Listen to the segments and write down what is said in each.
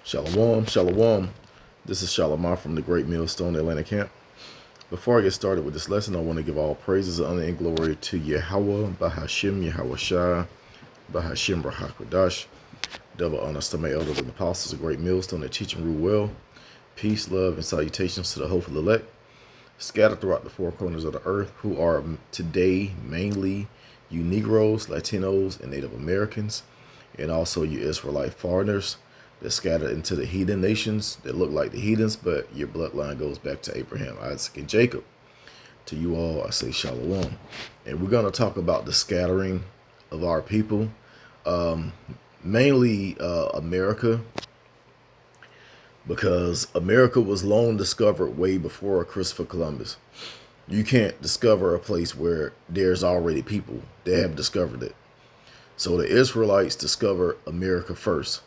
Shalom, shalom. This is Shalom from the Great Millstone Atlanta camp. Before I get started with this lesson, I want to give all praises, honor, and glory to Yahweh, Bahashim, Yahweh Shai, Bahashim, Rahakwadash. Double honors to my elders and apostles of Great Millstone that teach and rule well. Peace, love, and salutations to the hopeful elect, scattered throughout the four corners of the earth, who are today mainly you Negroes, Latinos, and Native Americans, and also you Israelite foreigners that scattered into the heathen nations that look like the heathens, but your bloodline goes back to Abraham, Isaac, and Jacob. To you all, I say shalom. And we're going to talk about the scattering of our people, mainly America, because America was long discovered way before Christopher Columbus. You can't discover a place where there's already people that have discovered it. So the Israelites discovered America first.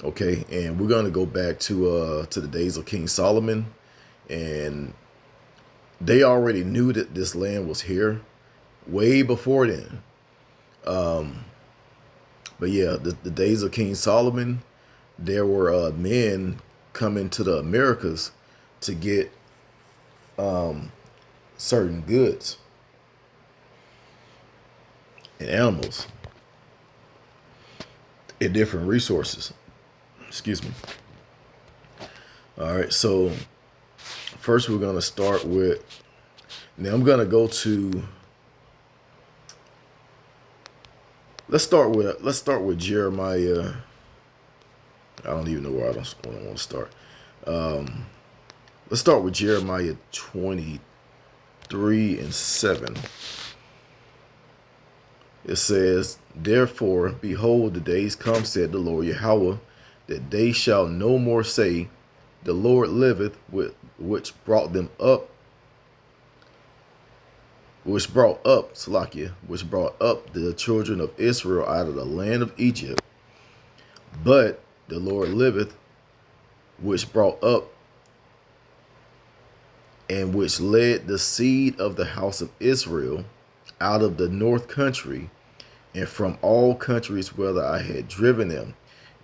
Okay, and we're going to go back to the days of King Solomon, and they already knew that this land was here way before then. But yeah, the days of King Solomon, there were men coming to the Americas to get certain goods and animals and different resources. Excuse me. All right, so first we're going to start with, now I'm going to go to, let's start with Jeremiah. I don't even know where I want to start. Let's start with Jeremiah 23:7. It says, "Therefore, behold, the days come, said the Lord Yahweh, that they shall no more say, the Lord liveth, which brought up the children of Israel out of the land of Egypt. But the Lord liveth, which brought up and which led the seed of the house of Israel out of the north country, and from all countries whither I had driven them,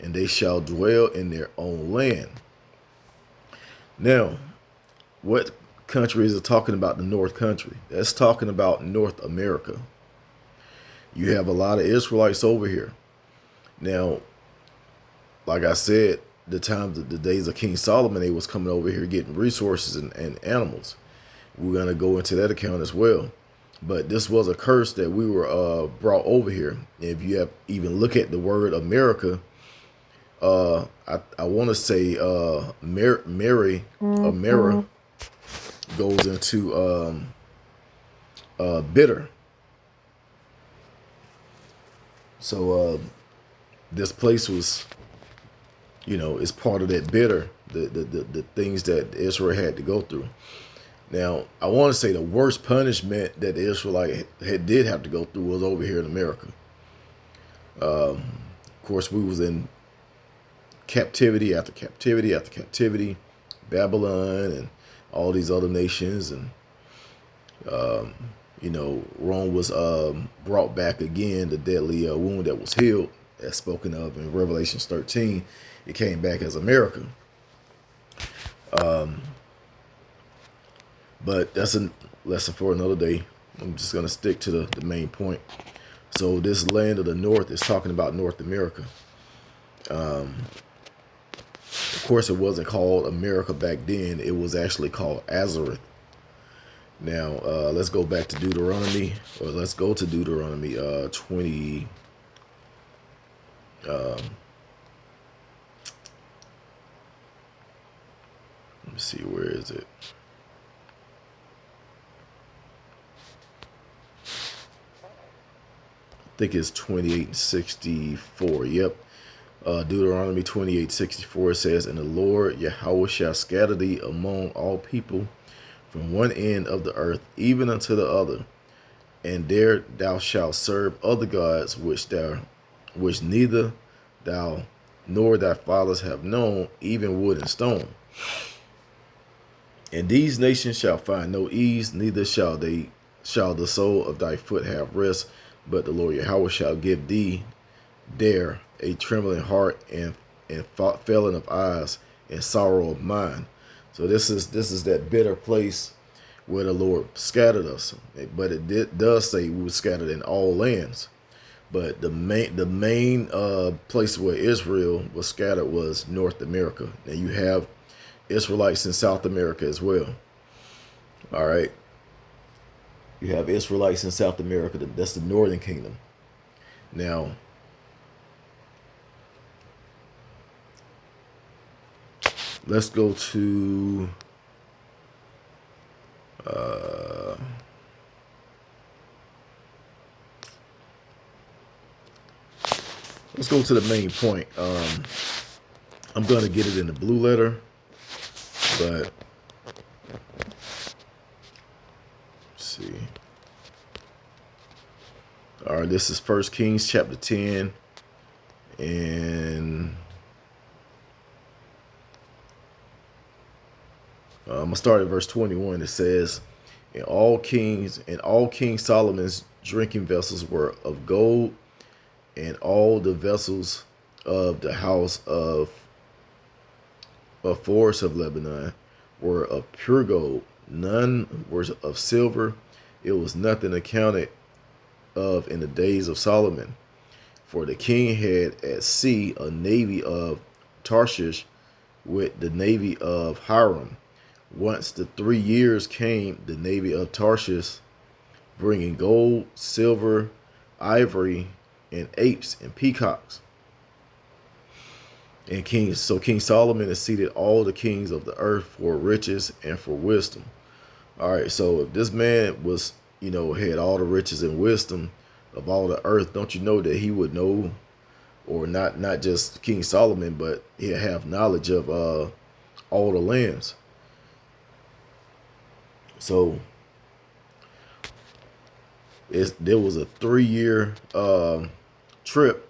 and they shall dwell in their own land." Now, what country is it talking about? The North Country. That's talking about North America. You have a lot of Israelites over here. Now, like I said, the days of King Solomon, they was coming over here getting resources and animals. We're going to go into that account as well. But this was a curse that we were brought over here. If you have even look at the word America, I want to say Mary goes into bitter. So this place was, is part of that bitter, the things that Israel had to go through. Now, I want to say the worst punishment that the Israelite did have to go through was over here in America. Of course, we was in captivity after captivity after captivity, Babylon and all these other nations, and Rome was brought back again, the deadly wound that was healed, as spoken of in Revelation 13. It came back as America. But that's a lesson for another day. I'm just going to stick to the main point. So this land of the north is talking about North America. Of course, it wasn't called America back then. It was actually called Arsareth. Now, let's go back to Deuteronomy, or let's go to Deuteronomy 20. Let me see, where is it? I think it's 28:64. Yep. Deuteronomy 28:64 says, "And the Lord Yahweh shall scatter thee among all people from one end of the earth even unto the other, and there thou shalt serve other gods which neither thou nor thy fathers have known, even wood and stone. And these nations shall find no ease, neither shall the sole of thy foot have rest, but the Lord Yahweh shall give thee there a trembling heart and and failing of eyes and sorrow of mind. So this is that bitter place where the Lord scattered us. But does say we were scattered in all lands. But the main place where Israel was scattered was North America. Now you have Israelites in South America as well. All right. You have Israelites in South America. That's the northern kingdom. Now, let's go to let's go to the main point. I'm gonna get it in the blue letter, but let's see. All right, this is 1 Kings chapter 10, and I'm gonna start at verse 21. It says, "And all King Solomon's drinking vessels were of gold, and all the vessels of the house of forest of Lebanon were of pure gold. None were of silver. It was nothing accounted of in the days of Solomon. For the king had at sea a navy of Tarshish with the navy of Hiram. Once the 3 years came, the navy of Tarshish, bringing gold, silver, ivory, and apes and peacocks. And King Solomon exceeded all the kings of the earth for riches and for wisdom." All right, so if this man was, had all the riches and wisdom of all the earth, don't you know that he would know, or not just King Solomon, but he'd have knowledge of all the lands. So there was a 3-year trip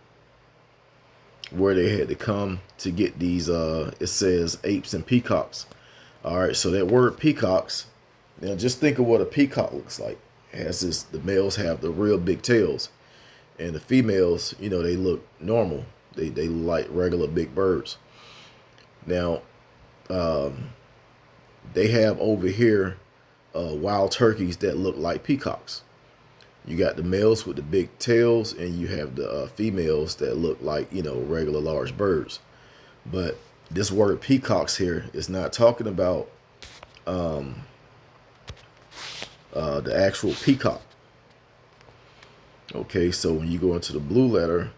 where they had to come to get these, it says apes and peacocks. All right, so that word peacocks, now just think of what a peacock looks like. It has this, the males have the real big tails, and the females, they look normal. They look like regular big birds. Now, they have over here wild turkeys that look like peacocks. You got the males with the big tails, and you have the females that look like, regular large birds. But this word peacocks here is not talking about the actual peacock. Okay, so when you go into the blue letter,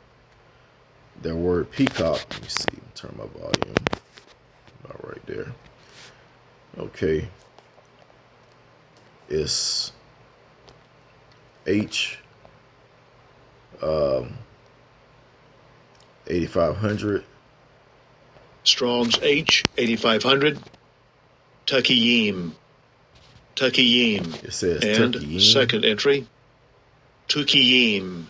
their word peacock, let me see, turn my volume. About right there. Okay. It's H 8500. Strong's H 8500. Tukiyim. It says And Tukiyim. second entry, Tukiyim.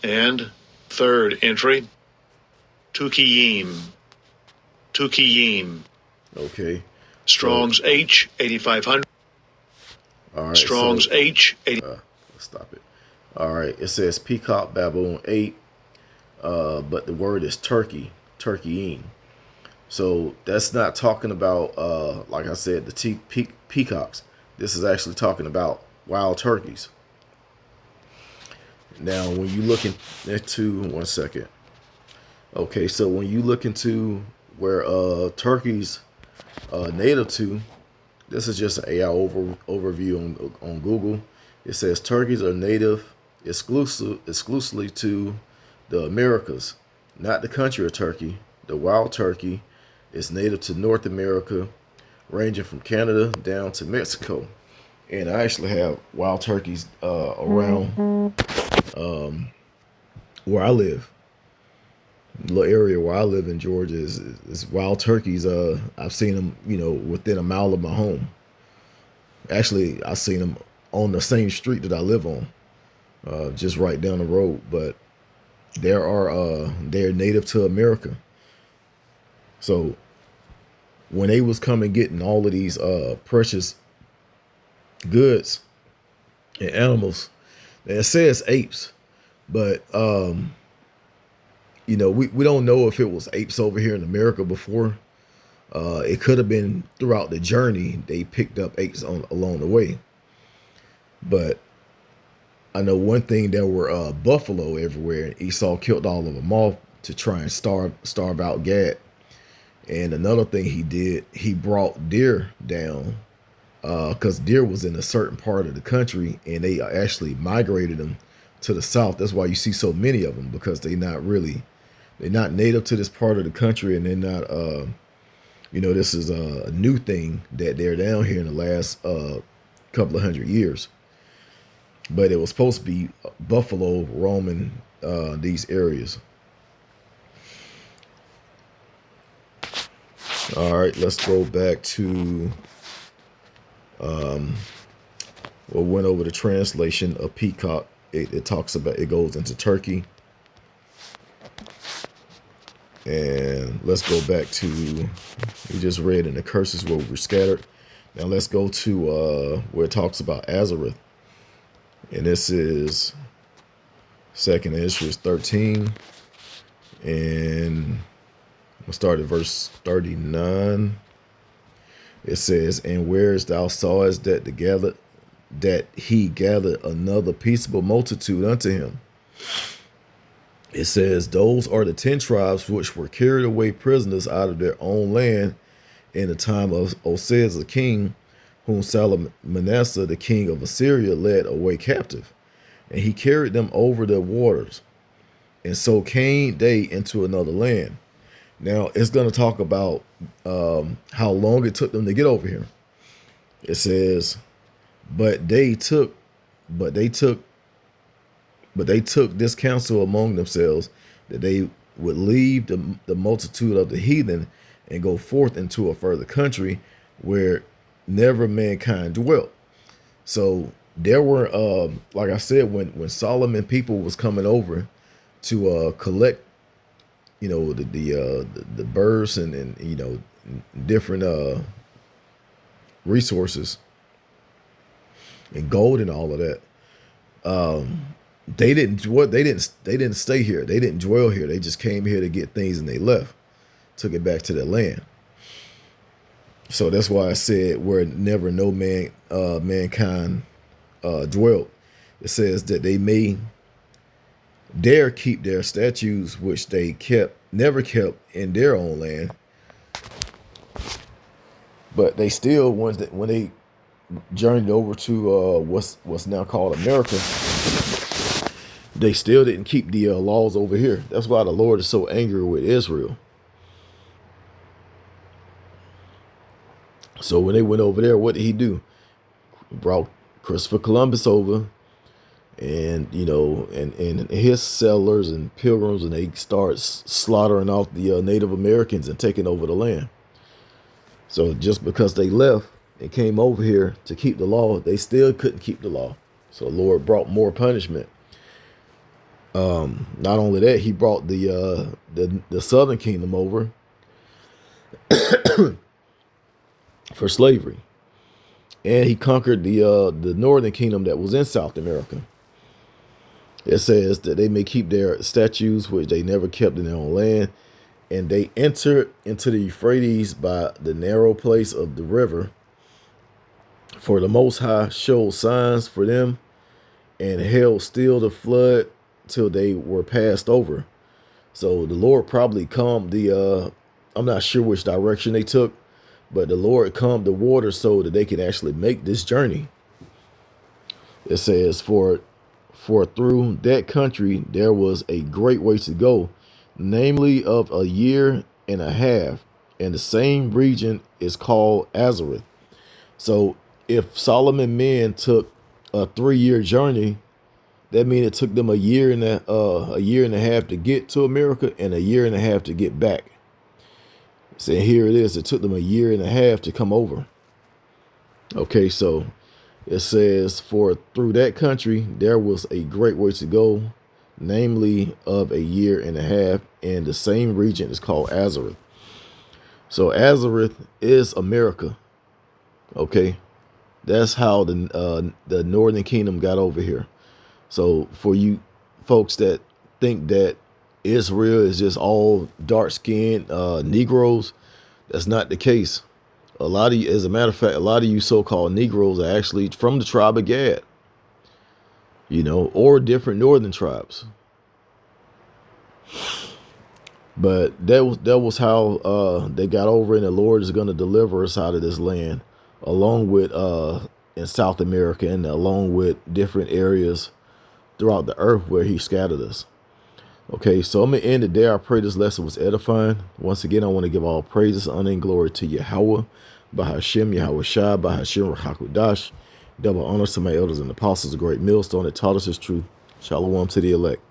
And third entry, Tukiyim. Okay. Strong's H 8500. All right. Strong's So, H 80. let's stop it. All right. It says peacock baboon 8, but the word is Tukiyim. So that's not talking about, like I said, the peacocks. This is actually talking about wild turkeys. Now, when you look into, one second. Okay, so when you look into where turkeys native to, this is just an AI overview on Google. It says turkeys are native exclusively to the Americas, not the country of Turkey. The wild turkey is native to North America, ranging from Canada down to Mexico. And I actually have wild turkeys around where I live. The little area where I live in Georgia is wild turkeys. I've seen them, within a mile of my home. Actually, I've seen them on the same street that I live on, just right down the road. But they're native to America. So when they was coming getting all of these precious goods and animals, it says apes, but we don't know if it was apes over here in America before. It could have been throughout the journey they picked up apes along the way. But I know one thing, there were buffalo everywhere, and Esau killed all of them off to try and starve out Gad. And another thing he did, he brought deer down because deer was in a certain part of the country, and they actually migrated them to the south. That's why you see so many of them, because they're not native to this part of the country, and they're not this is a new thing that they're down here in the last couple of 100 years. But it was supposed to be buffalo roaming these areas. All right, let's go back to went over the translation of peacock. It talks about, it goes into Turkey. And let's go back to, we just read in the curses where we were scattered. Now let's go to where it talks about Arsareth. And this is 2nd Esdras 13. And we'll start at verse 39. It says, "And whereas thou sawest that he gathered another peaceable multitude unto him." It says, "Those are the 10 tribes which were carried away prisoners out of their own land in the time of Oseas the king, whom Salmanasseh the king of Assyria led away captive. And he carried them over the waters. And so came they into another land." Now it's going to talk about how long it took them to get over here. It says, but they took this counsel among themselves, that they would leave the multitude of the heathen and go forth into a further country where never mankind dwelt. So there were, like I said, when Solomon people was coming over to collect, the birds and different resources and gold and all of that. They didn't stay here. They didn't dwell here. They just came here to get things and they left, took it back to their land. So that's why I said where never no mankind dwelt. It says that they may dare keep their statutes which they never kept in their own land. But they still, when they journeyed over to what's now called America, they still didn't keep the laws over here. That's why the Lord is so angry with Israel. So when they went over there, what did he do? He brought Christopher Columbus over, and and his settlers and pilgrims, and they start slaughtering off the Native Americans and taking over the land. So just because they left and came over here to keep the law, they still couldn't keep the law. So the Lord brought more punishment. Not only that, he brought the southern kingdom over for slavery, and he conquered the northern kingdom that was in South America. It says that they may keep their statutes which they never kept in their own land, and they entered into the Euphrates by the narrow place of the river. For the Most High showed signs for them, and held still the flood till they were passed over. So the Lord probably calmed I'm not sure which direction they took, but the Lord calmed the water so that they could actually make this journey. It says, for through that country there was a great way to go, namely of a year and a half, and the same region is called Arsareth. So if Solomon men took a 3-year journey, that means it took them a year and a half to get to America and a year and a half to get back. So here it is. It took them a year and a half to come over. Okay, so it says, for through that country there was a great way to go, namely of a year and a half, and the same region is called Arsareth. So Arsareth is America. Okay, that's how the northern kingdom got over here. So for you folks that think that Israel is just all dark-skinned Negroes. That's not the case. A lot of you, as a matter of fact, a lot of you so-called Negroes are actually from the tribe of Gad, or different northern tribes. But that was how they got over, and the Lord is going to deliver us out of this land, along with in South America, and along with different areas throughout the earth where He scattered us. Okay, so I'm going to end it there. I pray this lesson was edifying. Once again, I want to give all praises, honor, and glory to Yahweh, Bahashem, Yahweh Shai, Bahashem, Rahakudash. Double honor to my elders and apostles, a great millstone that taught us His truth. Shalom to the elect.